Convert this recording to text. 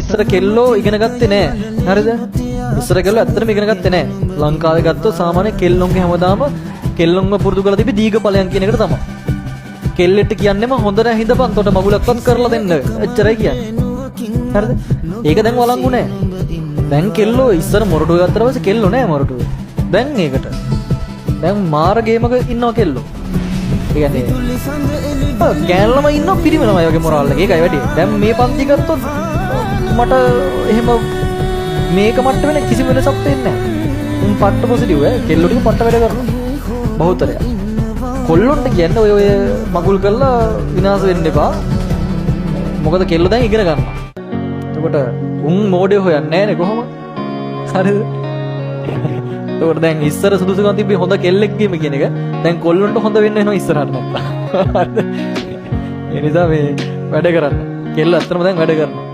ඉස්සර කෙල්ලෝ ඉගෙන ගත්තේ නැහැ. හරිද? ඉස්සර කෙල්ලෝ ඇත්තටම ඉගෙන ගත්තේ නැහැ. ලංකාවේ ගත්තොත් සාමාන්‍ය කෙල්ලොන්ගේ හැමදාම කෙල්ලොන්ව පුරුදු කරලා තිබි දීගපලයන් කියන එකට තමයි. කෙල්ලෙට කියන්නේම හොඳ නැහැ හිඳපන් තොට මගුලක්වත් කරලා දෙන්න. එච්චරයි කියන්නේ. හරිද? ඒක දැන් වළංගු නැහැ. දැන් කෙල්ලෝ ඉස්සර මොරටුවේ ගත්තට පස්සේ කෙල්ලෝ නැහැ මොරටුවේ. දැන් ඒකට. දැන් මාර ගේමක ඉන්නවා කෙල්ලෝ. ඒ කියන්නේ ගෑනලම ඉන්නවා පිරිමි ළමයි වගේ මොරාල් එක. ඒකයි වැඩි. දැන් මේ පන්ති ගත්තොත් මට එහෙම මේක මට්ට වෙන කිසිම වෙනසක් වෙන්නේ නැහැ. උන් පට්ට පොසිටිව් ඈ. කෙල්ලෝ ටික පට්ට වැඩ කරනවා. බහුතරයක්. කොල්ලොන්ට කියන්නේ ඔය මගුල් කරලා විනාශ වෙන්න එපා. මොකද කෙල්ලෝ දැන් ඉගෙන ගන්නවා. එතකොට උන් මොඩේ හොයන්නේ නැහැනේ කොහොම? හරිද? එතකොට දැන් ඉස්සර සුදුසුකම් තිබ්බේ හොඳ කෙල්ලෙක් ගේම කියන එක. දැන් කොල්ලොන්ට හොඳ වෙන්න වෙනවා ඉස්සරහට නැත්තම්. හරිද? ඒ නිසා මේ වැඩ කරන්න. කෙල්ල අත්‍තරම දැන් වැඩ කරනවා.